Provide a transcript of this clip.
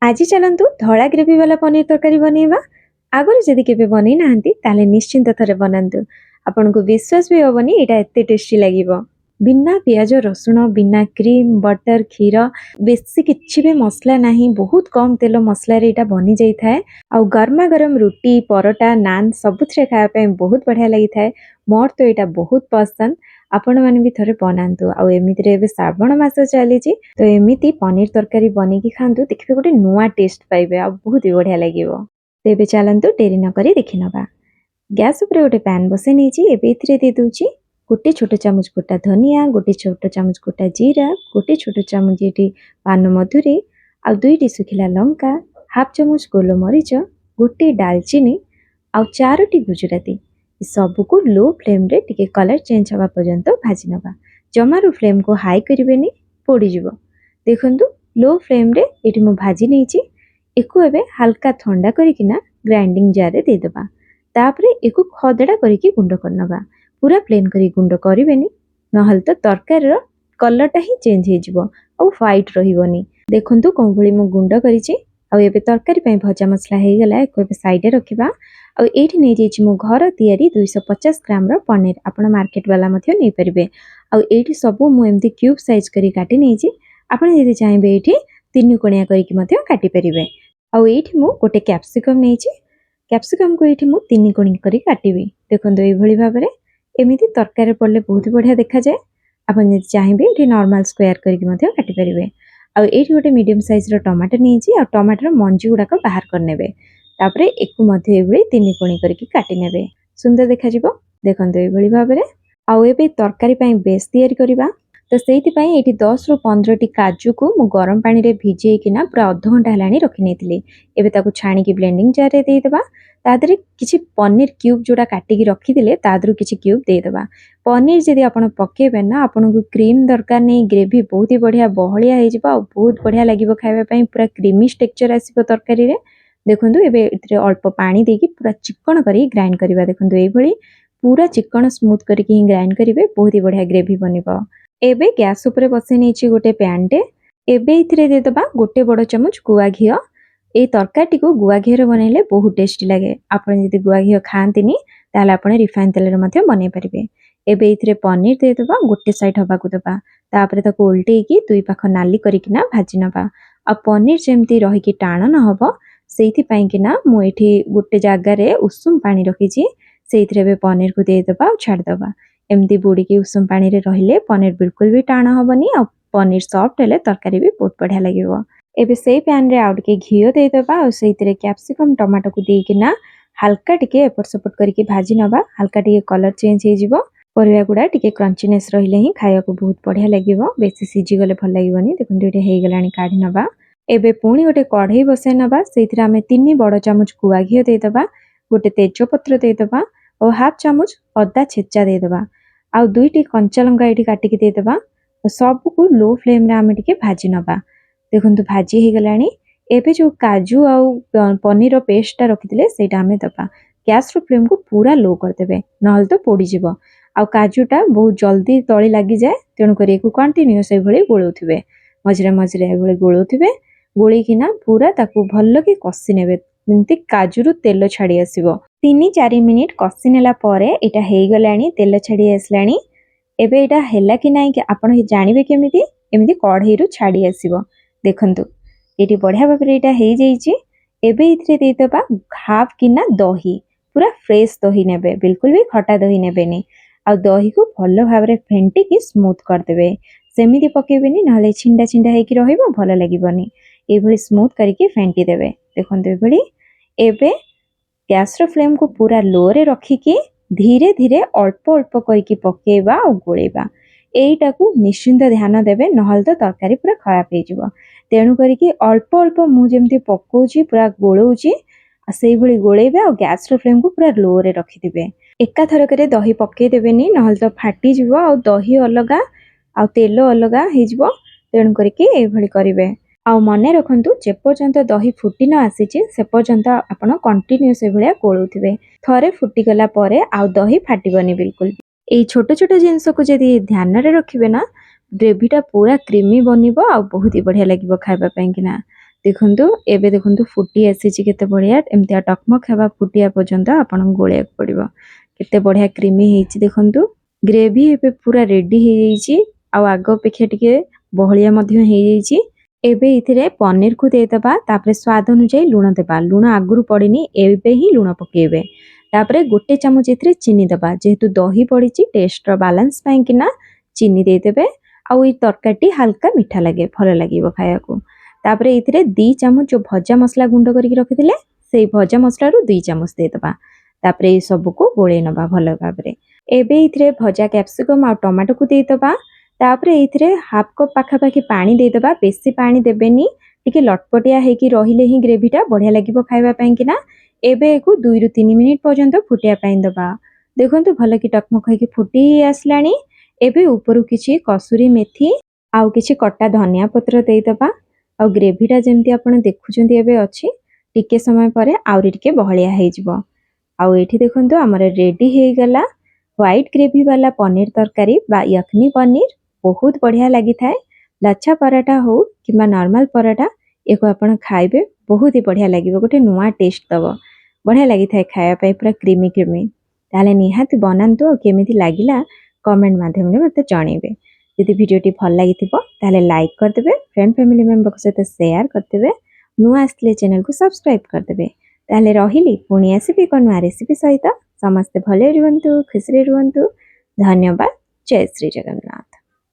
आज चलतु धड़ा ग्रेवी वाला पनीर तरकारी बनैबा। आगुरी जदि केबे बनै नाहंती ताले निश्चिंत थरे बनांतु। आपनको विश्वास भी होबनी एटा एते टेस्टी लागिबो। बिना पियाज रसुण बिना क्रीम बटर क्षीर बेसी किछि भी मसला नाही, बहुत कम तेल मसला रे एटा बनी जाई थाए। आ गरमा गरम रुटी परोटा नान सबुथरे खाया पे बहुत बढ़िया लगी थाए। मोर तो एटा बहुत पसंद। आपण माने भी थरे बनांतु। आ एमिति रे एबे श्रावण मास चली तो एमिति पनीर तरकारी बनेकी खांतु, देखिबे गोटे नुआ टेस्ट पाइबे आ बहुत ही बढ़िया लागिबो। तो एबे चलंतु डेरी न करी देखि नबा। गैस ऊपर गोटे पैन बसे नेछि। एबे इथिरे दे दोछि गोटे छोट चामच गोटा धनिया, गोटे छोट चामच गोटा जीरा, गोटे छोट चामच एटी पान मधुरी आ दुईटी सुखिला लंका, हाफ चामच गोलमरीच, गोटे दालचीनी आ चारोटी गुजराती सबको लो फ्लेम रे टिके कलर चेंज हवा पर्यंत भाजी नबा। जमारू फ्लेम को हाई करिवेनी, पोड़ी जिवो। देखंतु लो फ्लेम रे एटी मु भाजी नेछि। एको एबे हल्का ठंडा करिकिना ग्राइंडिंग जार रे दे दबा। तापरे एको खदडा करिकि गुंड करनबा। पूरा प्लेन करी गुंड करिवेनी, नहल तो तरकारी रो कलरटा ही चेंज हे जिवो आ व्हाइट रहिबोनी। देखंतु कोन भली मु गुंड करिछि। आ एबे तरकारी पई भजा मसला हे गेला, एको एबे साइड रे रखिबा। आ एठी नै जेछि मु घर तयारी 250 ग्राम रो पनीर, आपण मार्केट वाला मथियो नै परिबे। आ एठी सबु मु एमती क्यूब साइज करी काटी नेछि। आपण यदि चाहेबे एठी तीन कोणिया करिकि मथियो काटी परिबे। आ एठी मु गोटे कैप्सिकम नेछि। कैप्सिकम को एठी मु तीन कोणी करी काटिबी। देखंतु एई भली भाबरे एमिति तरकारी पड़ले बहुत बढ़िया देखा जाए। आपण यदि चाहेबे एठी नॉर्मल स्क्वायर करिकि मथियो काटी परिबे। आ एठी गोटे मीडियम साइज रो टमाटर नेछि। आ टमाटर मंजी गुडा को बाहर कर नेबे। तापरे एकु मध्ये एभली तीन कोणी करिकि काटी नेबे। सुंदर देखा जिवो। देखंतु एई भली भाबरे। आ एबे तरकारी पई बेस तयारी करिबा। तो सेति पई एठी 10 रु 15 टी काजू को मु गरम पानी रे भिजेई किना पूरा आधा घंटा हलानी रखि नेतिली। एबे ताकू छाणी की ब्लेंडिंग जार रे दे देबा। तादरे किछि पनीर क्यूब जोडा काटी की रखि दिले तादरु किछि क्यूब दे देबा। पनीर जदि आपण पकेबे ना, आपनको क्रीम दरकार नै, ग्रेवी बहुत ही बढ़िया बहलिया हे जिवो आ बहुत बढ़िया लागिवो खाइबा पई। पूरा क्रीमी टेक्सचर आसीबो तरकारी रे। देखंतु एबे इतरे अल्प पानी देकी पूरा चिकन करी ग्राइंड करिबा। देखंतु एई भली पूरा चिकन स्मूथ करिकि ही ग्राइंड करिवे, बहुत ही बढ़िया ग्रेवी बनिबो। एबे गैस ऊपर बसे नेछि गोटे पैन टे। एबे इथिरे दे दबा गोटे बड़ चमच गुआ घियो। ए तरकारी को गुआ घियो रे बनैले बहुत टेस्टी लागे। आपण यदि गुआ घियो खांतिनी ताले आपण रिफाइन तेल रे मथे बनै परिबे। एबे इथिरे पनीर दे दबा, गोटे साइड हबा को दबा। तापरे ताको उल्टेई की दुई पाख नाली करिकिना भाजी नबा। आ पनीर जेमती रही की टाण न हबो सेइथि पई किना मु एठी गोटे जागा रे उषुम पानी रखिछि। सेइथरे बे पनीर को दे दबा और छाड़ दबा। एमती बुड़ी की उषुम पानी रे रहिले पनीर बिल्कुल भी टाण हबनी आ पनीर सॉफ्ट हेले तरकारी भी बहुत बढ़िया लागिवो। एबे सेई पैन रे आउट के घियो दे दबा और सेइथरे कैप्सिकम टमाटो को देई किना हल्का टिके एपट सपट करके भाजी नबा। हल्का टिके कलर चेंज हे जिवो। परिवा गुडा टिके क्रंचीनेस रहिले ही खाया को बहुत बढ़िया लागिवो। बेसी सिजी गले भल लागिवनी। देखंतु एटे हे गलानी काढी नबा। एबे पुणी गोटे कढ़ई बसाई नबा। सेइथरे आमे 3 बड़ चामच गुआ घियो दे दबा, गोटे तेज पत्र दे दबा और हाफ चामच अदा छेचा दे दबा। आ दुईटी कंचा लंका एठी काटी के दे दबा। सब को लो फ्लेम रे आमे टिके भाजी नबा। देखंतु भाजी हे गलानी। एबे जो काजू आ पनीर रो पेस्ट ता रखिथिले सेटा आमे दबा। गैस रो फ्लेम को पूरा लो कर देबे, नहल तो पोड़ी जिवो। आ काजूटा बहुत जल्दी तळी लागि जाए, तेणु करी एको कंटीन्यूअस ए भली गोळौथिबे। मझरे मझरे ए भली गोळौथिबे। गोळी किना पूरा ताकू भल्लो की कसी नेबे, जेमती काजूरु तेल छाड़ी आसीबो। 3-4 मिनिट कसी नेला परे एटा हे गलानी, तेल छाड़ी आसलानी। एबे एटा हेला कि नाही कि आपण जानिबे केमिति, एमिति कढ़ईरु छाड़ी आसीबो। देखंतु एटी बढ़िया भाबरे एटा हे जाईची। एबे इथरे दे दबा हाफ किना दही, पूरा फ्रेश दही नेबे, बिल्कुल भी खटा दही नेबेनी। आ दही को भल्लो भाबरे फेंटी की स्मूथ कर देबे। सेमिति पकेबेनी, नहले छिंडा छिंडा हे कि रहिबो, भलो लागिबोनी। ए भली स्मूथ करके फेंटी देबे। देखंतु ए भली। एबे गैस रो फ्लेम को पूरा लो रे रखिकी धीरे धीरे अल्प अल्प करके पकेबा और गोलेबा। एइटा को निश्चिंत ध्यान देबे, नहल तो तरकारी पूरा खराब हे जिवो। तेणु करिकि अल्प अल्प मु जेमती पकोउची पूरा गोळौची आ सेई भली गोलेबे और गैस रो फ्लेम को पूरा लो रे रखि दिबे। एका थरकरे दही पके देबेनी, नहल तो फाटी जिवो और दही अलगा आ तेल अलगा हे जिवो। तेणु करिकि ए भली करिवे। आउ मने रखंतु जे पर्यंत दही फुटी न आसीची से पर्यंत आपण कंटीन्यूअस ए भलिया गोळौथिबे। थरे फुटी गला परे आउ दही फाटिबनी बिल्कुल। एई छोट छोट जिंस को जदी ध्यान रे रखिबे ना, ग्रेवीटा पूरा क्रीमी बनिबो आ बहुत ही बढ़िया लागिबो खाइबा पई किना। ଦେଖନ୍ତୁ ଏବେ ଦେଖନ୍ତୁ ଫୁଟି ଆସିଛି କେତେ ବଢ଼ିଆ ଏମିତିଆ ଟକମକ ହେବା ଫୁଟିବା ପର୍ଯ୍ୟନ୍ତ ଆପଣଙ୍କୁ ଗୋଳେଇବାକୁ ପଡ଼ିବ। କେତେ ବଢ଼ିଆ କ୍ରିମି ହେଇଛି ଦେଖନ୍ତୁ। ଗ୍ରେଭି ଏବେ ପୁରା ରେଡ଼ି ହେଇଯାଇଛି ଆଉ ଆଗ ଅପେକ୍ଷା ଟିକେ ବହଳିଆ ମଧ୍ୟ ହେଇଯାଇଛି। ଏବେ ଏଥିରେ ପନିରକୁ ଦେଇଦେବା, ତାପରେ ସ୍ୱାଦ ଅନୁଯାୟୀ ଲୁଣ ଦେବା। ଲୁଣ ଆଗରୁ ପଡ଼ିନି, ଏବେ ହିଁ ଲୁଣ ପକାଇବେ। ତାପରେ ଗୋଟେ ଚାମଚ ଏଥିରେ ଚିନି ଦେବା, ଯେହେତୁ ଦହି ପଡ଼ିଛି ଟେଷ୍ଟର ବାଲାନ୍ସ ପାଇଁକିନା ଚିନି ଦେଇଦେବେ। ଆଉ ଏଇ ତରକାରୀଟି ହାଲକା ମିଠା ଲାଗେ, ଭଲ ଲାଗିବ ଖାଇବାକୁ। ତାପରେ ଏଥିରେ 2 ଚାମଚ ଯେଉଁ ଭଜା ମସଲା ଗୁଣ୍ଡ କରିକି ରଖିଥିଲେ ସେଇ ଭଜା ମସଲାରୁ 2 ଚାମଚ ଦେଇଦେବା। ତାପରେ এই ସବୁକୁ ଗୋଳେଇ ନେବା ଭଲ ଭାବରେ। ଏବେ ଏଥିରେ ଭଜା କ୍ୟାପ୍ସିକମ୍ ଆଉ ଟମାଟୋକୁ ଦେଇଦେବା। ତାପରେ ଏଥିରେ ହାଫ୍ କପ୍ ପାଖାପାଖି ପାଣି ଦେଇଦେବା, ବେଶୀ ପାଣି ଦେବେନି, ଟିକେ ଲଟପଟିଆ ହେଇକି ରହିଲେ ହିଁ ଗ୍ରେଭିଟା ବଢ଼ିଆ ଲାଗିବ ଖାଇବା ପାଇଁକିନା। ଏବେ ଏକୁ 2ରୁ 3 ମିନିଟ୍ ପର୍ଯ୍ୟନ୍ତ ଫୁଟିବା ପାଇଁ ଦେବା। ଦେଖନ୍ତୁ ଭଲକି ଟକମକ ହେଇକି ଫୁଟି ଆସିଲାଣି। ଏବେ ଉପରୁ କିଛି କସୁରୀ ମେଥି ଆଉ କିଛି କଟା ଧନିଆ ପତ୍ର ଦେଇଦେବା। ଆଉ ଗ୍ରେଭିଟା ଯେମିତି ଆପଣ ଦେଖୁଛନ୍ତି ଏବେ ଅଛି, ଟିକେ ସମୟ ପରେ ଆହୁରି ଟିକେ ବହଳିଆ ହେଇଯିବ। ଆଉ ଏଠି ଦେଖନ୍ତୁ ଆମର ରେଡ଼ି ହେଇଗଲା ହ୍ୱାଇଟ୍ ଗ୍ରେଭି ବାଲା ପନିର ତରକାରୀ ବା ୟଖନି ପନିର। ବହୁତ ବଢ଼ିଆ ଲାଗିଥାଏ। ଲଚ୍ଛା ପରଟା ହଉ କିମ୍ବା ନର୍ମାଲ ପରଟା, ଏକୁ ଆପଣ ଖାଇବେ ବହୁତ ହି ବଢ଼ିଆ ଲାଗିବ, ଗୋଟେ ନୂଆ ଟେଷ୍ଟ ଦେବ। ବଢ଼ିଆ ଲାଗିଥାଏ ଖାଇବା ପାଇଁ, ପୁରା କ୍ରିମି କ୍ରିମି। ତାହେଲେ ନିହାତି ବନାନ୍ତୁ ଆଉ କେମିତି ଲାଗିଲା କମେଣ୍ଟ ମାଧ୍ୟମରେ ମୋତେ ଜଣେଇବେ। ଯଦି ଭିଡ଼ିଓଟି ଭଲ ଲାଗିଥିବ ତାହେଲେ ଲାଇକ୍ କରିଦେବେ, ଫ୍ରେଣ୍ଡ ଫ୍ୟାମିଲି ମେମ୍ବରଙ୍କ ସହିତ ସେୟାର କରିଦେବେ, ନୂଆ ଆସିଥିଲେ ଚ୍ୟାନେଲକୁ ସବସ୍କ୍ରାଇବ୍ କରିଦେବେ। ତାହେଲେ ରହିଲି, ପୁଣି ଆସିବି ଏକ ନୂଆ ରେସିପି ସହିତ। ସମସ୍ତେ ଭଲରେ ରୁହନ୍ତୁ, ଖୁସିରେ ରୁହନ୍ତୁ। ଧନ୍ୟବାଦ। ଜୟ ଶ୍ରୀ ଜଗନ୍ନାଥ।